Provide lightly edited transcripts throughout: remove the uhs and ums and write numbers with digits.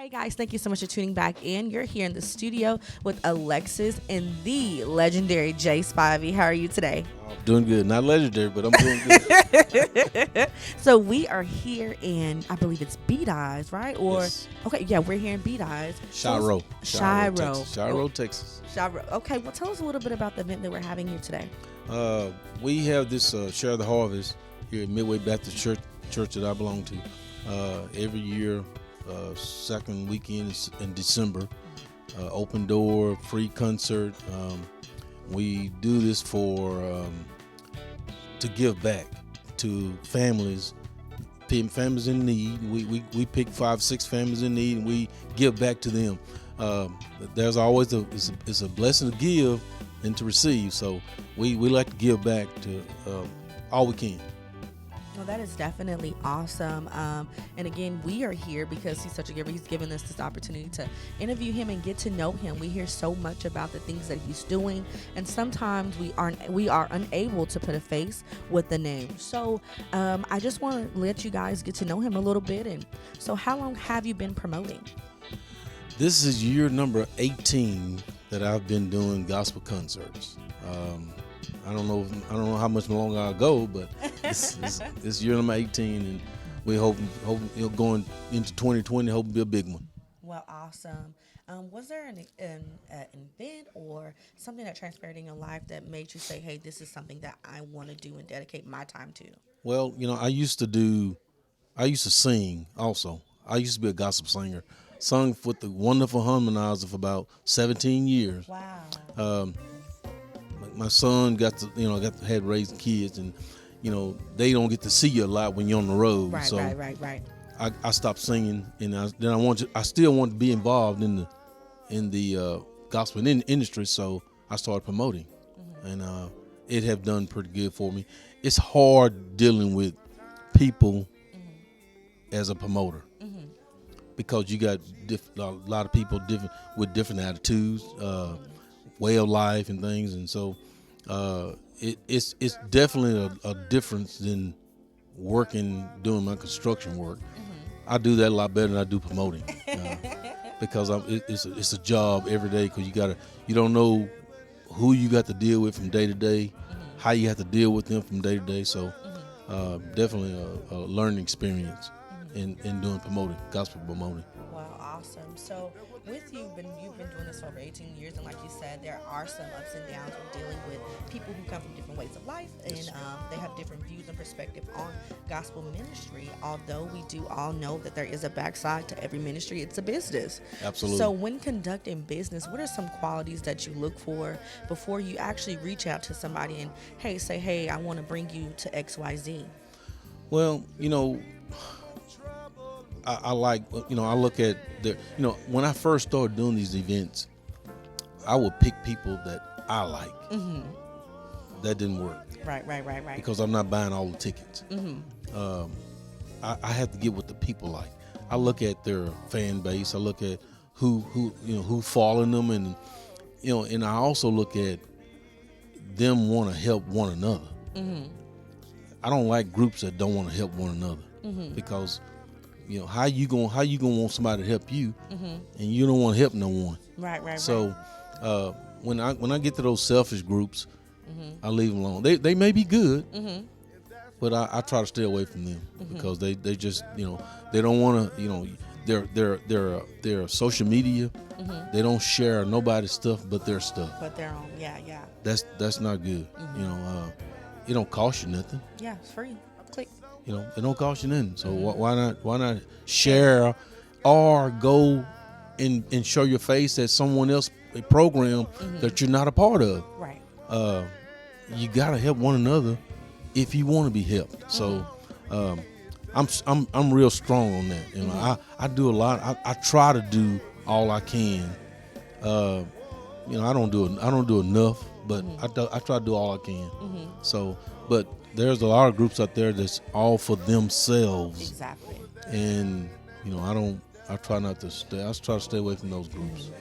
Hey guys, thank you so much for tuning back in. You're here in the studio with Alexis and the legendary Jay Spivey. How are you today? Doing good. Not legendary, but I'm doing good. So we are here in, I believe it's Beat Eyes, right? Or Yes. okay, yeah, we're here in Beat Eyes. Shiro. Shiro. Texas. Shiro, Texas. Shiro. Okay, well, tell us a little bit about the event that we're having here today. We have this Share the Harvest here at Midway Baptist Church that I belong to. Every year, second weekend in December. Open door, free concert. We do this to give back to families in need. We pick 5-6 families in need and we give back to them. There's always it's a blessing to give and to receive. So we like to give back to all we can. Well, that is definitely awesome. And again, we are here because he's such a giver. He's given us this opportunity to interview him and get to know him. We hear so much about the things that he's doing, and sometimes we are unable to put a face with the name. So I just want to let you guys get to know him a little bit. And so, how long have you been promoting? This is year number 18 that I've been doing gospel concerts. I don't know how much longer I'll go, but it's year number 18, and we hope going into 2020, hope to be a big one. Well, awesome. Was there an event or something that transpired in your life that made you say, "Hey, this is something that I want to do and dedicate my time to"? Well, I used to sing also. I used to be a gospel singer. Sung with the wonderful harmonizer for about 17 years. Wow. My son had raising kids, and they don't get to see you a lot when you're on the road. Right, so right. I stopped singing, and I still want to be involved in the gospel industry. So I started promoting, and it have done pretty good for me. It's hard dealing with people as a promoter because you got a lot of people with different attitudes. Way of life and things, and so it's definitely a difference than doing my construction work. I do that a lot better than I do promoting because it's a job every day because you don't know who you got to deal with from day to day, how you have to deal with them from day to day. So definitely a learning experience in doing gospel promoting. Wow, awesome. So with you've been doing this for over 18 years, and like you said, there are some ups and downs with dealing with people who come from different ways of life, and they have different views and perspective on gospel ministry. Although we do all know that there is a backside to every ministry, it's a business. Absolutely. So when conducting business, what are some qualities that you look for before you actually reach out to somebody and say, hey, I want to bring you to XYZ? Well, I look at when I first started doing these events, I would pick people that I like. That didn't work. Right. Because I'm not buying all the tickets. I have to get what the people like. I look at their fan base. I look at who following them, and I also look at them want to help one another. I don't like groups that don't want to help one another because. How you gonna want somebody to help you, and you don't want to help no one. Right. So, when I get to those selfish groups, I leave them alone. They may be good, but I try to stay away from them because they just they don't want to their social media. They don't share nobody's stuff but their stuff. But their own, yeah. That's not good. It don't cost you nothing. Yeah, it's free. Click. It don't cost you nothing. So why not share or go and show your face at someone else's program that you're not a part of? Right. You gotta help one another if you want to be helped. So I'm real strong on that. I do a lot. I try to do all I can. I don't do enough, but I try to do all I can. So, but there's a lot of groups out there that's all for themselves. Exactly. And I try not to stay. I try to stay away from those groups.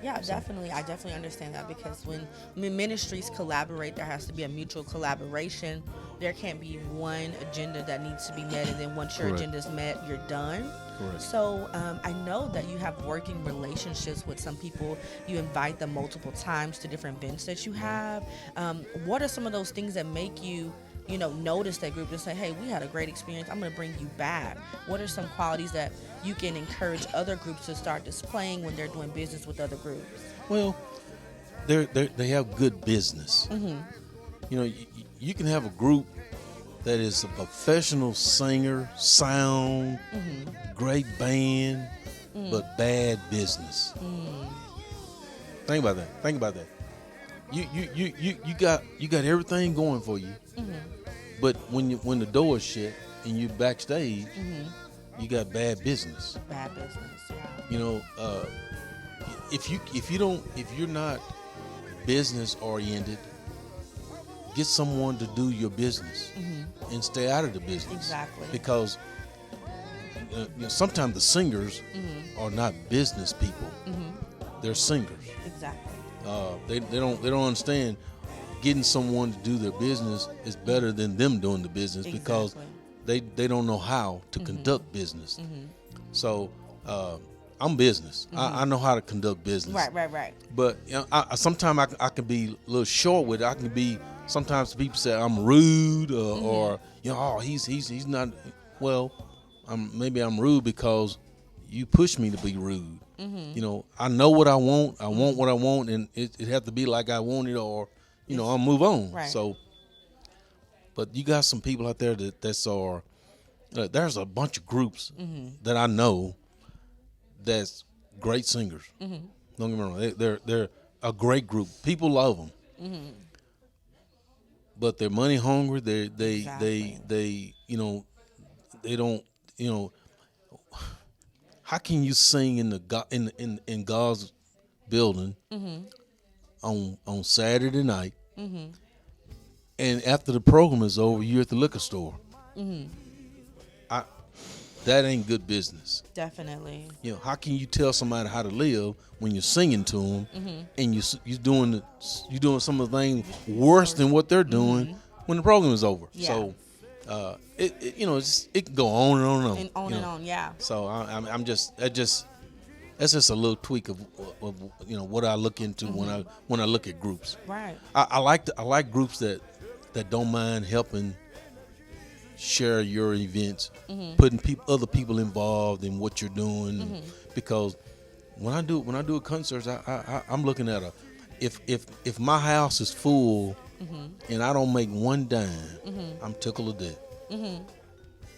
Yeah, definitely. I definitely understand that because when ministries collaborate, there has to be a mutual collaboration there can't be one agenda that needs to be met, and then once your Correct. agenda is met, you're done. Correct. So I know that you have working relationships with some people. You invite them multiple times to different events that you have. What are some of those things that make you, notice that group and say, hey, we had a great experience. I'm going to bring you back. What are some qualities that you can encourage other groups to start displaying when they're doing business with other groups? Well, they have good business. Mm-hmm. You can have a group that is a professional singer, sound, great band, but bad business. Think about that. You got everything going for you, but when the door is shut and you backstage, you got bad business. Bad business, yeah. If you're not business oriented, get someone to do your business and stay out of the business. Exactly. Because sometimes the singers are not business people. They're singers. Exactly. They don't understand getting someone to do their business is better than them doing the business because they don't know how to conduct business. So I'm business. I know how to conduct business. Right. But sometimes I can be a little short with it. I can be. Sometimes people say I'm rude, or he's not. Well, maybe I'm rude because you push me to be rude. I know what I want. I want what I want, and it have to be like I want it, or I'll move on. Right. So, but you got some people out there that's there's a bunch of groups that I know that's great singers. Don't get me wrong. They're a great group. People love them. But they're money hungry. They don't. How can you sing in God's building on Saturday night, and after the program is over, you're at the liquor store? That ain't good business. Definitely. How can you tell somebody how to live when you're singing to them and you're doing some of the things worse than what they're doing when the program is over? Yeah. So, it can go on and on and on. And on and on, yeah. So that's just a little tweak of what I look into when I look at groups. Right. I like groups that don't mind helping share your events, putting other people involved in what you're doing, because when I do a concert, I'm looking at if my house is full and I don't make one dime, I'm tickled to death.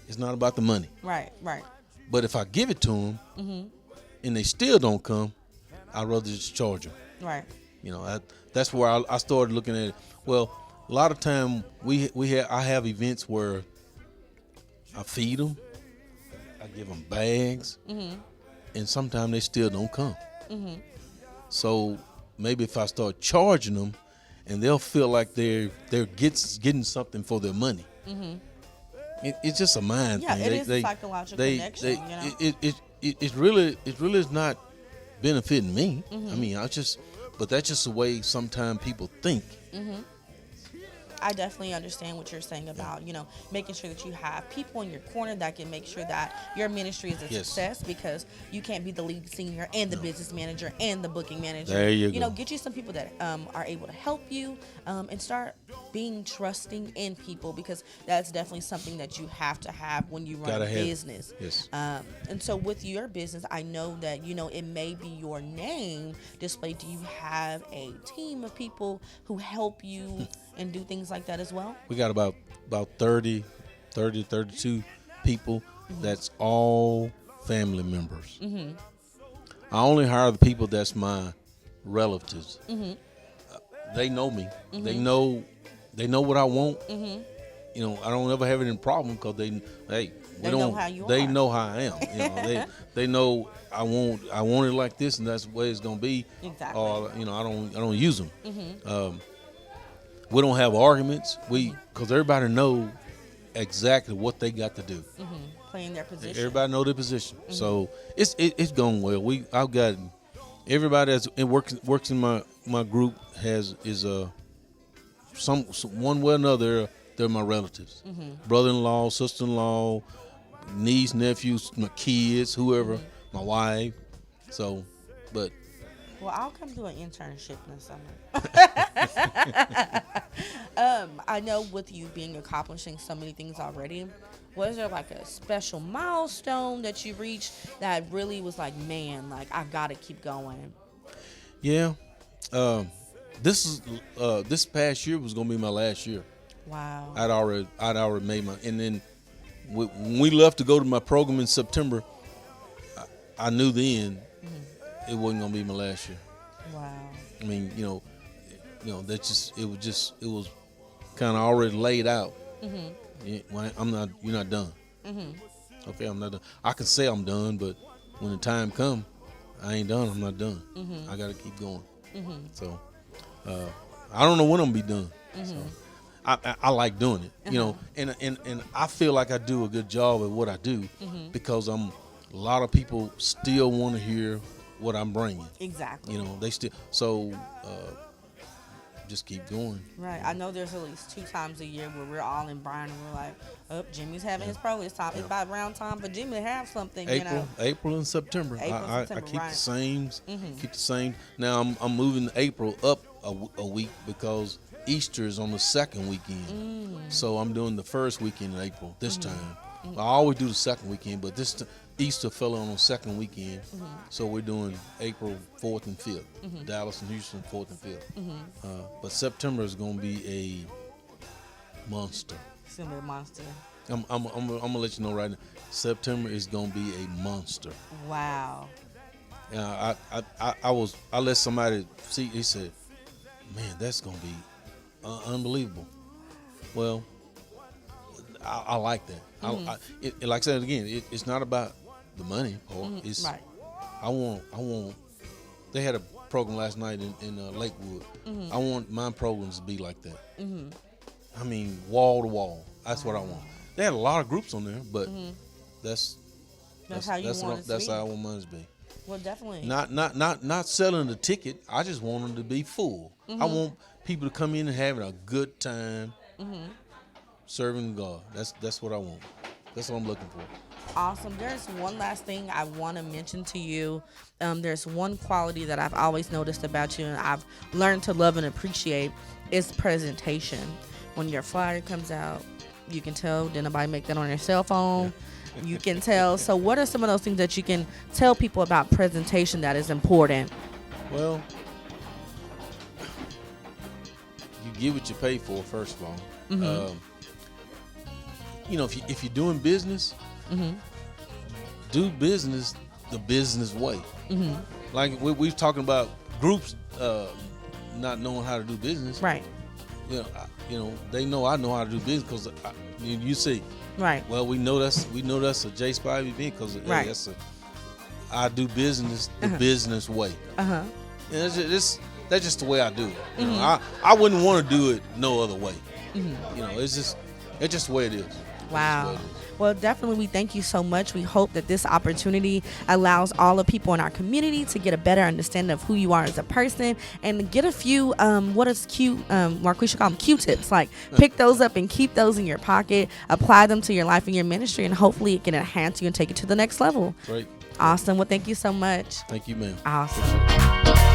It's not about the money. Right. But if I give it to them and they still don't come, I'd rather just charge them. Right. That's where I started looking at it. Well, a lot of time I have events where I feed them, I give them bags, and sometimes they still don't come. So maybe if I start charging them, and they'll feel like they're getting something for their money. It's just a mind thing. Yeah, it is a psychological connection. It really is not benefiting me. I mean, but that's just the way sometimes people think. I definitely understand what you're saying about, making sure that you have people in your corner that can make sure that your ministry is a success, because you can't be the lead singer and the business manager and the booking manager. There you go. Get you some people that are able to help you and start being trusting in people, because that's definitely something that you have to have when you run a business. Yes. And so with your business, I know that, it may be your name displayed. Do you have a team of people who help you and do things like that as well? We got about 30, 32 people. That's all family members. I only hire the people that's my relatives. They know me. They know what I want. I don't ever have any problem because they know how you they are. know how I am. They know I want it like this, and that's the way it's gonna be. Exactly. Or I don't use them. We don't have arguments. Because everybody know exactly what they got to do. Playing their position. Everybody know their position. So it's going well. I've got everybody that's works in my group is one way or another they're my relatives, brother-in-law, sister-in-law, niece, nephews, my kids, whoever, my wife. So, but. Well, I'll come do an internship in the summer. I know with you accomplishing so many things already, was there like a special milestone that you reached that really was like, man, like I gotta keep going? Yeah, this past year was gonna be my last year. Wow. I'd already made my, and then when we left to go to my program in September, I knew then it wasn't gonna be my last year. Wow. I mean, it was kind of already laid out. Yeah, well, you're not done. Okay, I'm not done. I can say I'm done, but when the time comes, I ain't done. I'm not done. I got to keep going. So I don't know when I'm gonna be done. So I like doing it, and I feel like I do a good job at what I do because a lot of people still want to hear what I'm bringing. Exactly. They still, so just keep going. Right. I know there's at least 2 times a year where we're all in Bryan and we're like, oh, Jimmy's having his program. It's time. It's about round time for Jimmy to have something. April and September. I keep right. the same. Keep the same. Now I'm moving April up a week because Easter is on the second weekend. So I'm doing the first weekend in April this time. I always do the second weekend, but Easter fell on the second weekend, so we're doing April 4th and 5th. Dallas and Houston 4th and 5th. But September is going to be a monster. It's going to be a monster. I'm gonna let you know right now. September is going to be a monster. Wow. I let somebody see. He said, "Man, that's going to be unbelievable." Well, I like that. Like I said again, it's not about the money part. It's right. I want. They had a program last night in Lakewood. I want my programs to be like that. I mean, wall to wall. That's what I want. They had a lot of groups on there, but that's how you want it to that's be. how I want mine to be. Well, definitely. Not selling the ticket. I just want them to be full. I want people to come in and having a good time. Serving God. That's what I want. That's what I'm looking for. Awesome. There's one last thing I want to mention to you. There's one quality that I've always noticed about you and I've learned to love and appreciate is presentation. When your flyer comes out, you can tell. Did nobody make that on your cell phone? You can tell. So what are some of those things that you can tell people about presentation that is important? Well, you get what you pay for, first of all. If you're doing business, do business the business way. Like we was talking about groups not knowing how to do business. Right. They know I know how to do business because you see. Right. Well, we know that's a Jay Spivey thing because right. I do business the business way. And that's just the way I do it. I wouldn't want to do it no other way. It's just the way it is. Wow. Well, definitely, we thank you so much. We hope that this opportunity allows all the people in our community to get a better understanding of who you are as a person and get a few, Marquisha call them Q-tips. Like, pick those up and keep those in your pocket, apply them to your life and your ministry, and hopefully it can enhance you and take you to the next level. Great. Awesome. Well, thank you so much. Thank you, ma'am. Awesome.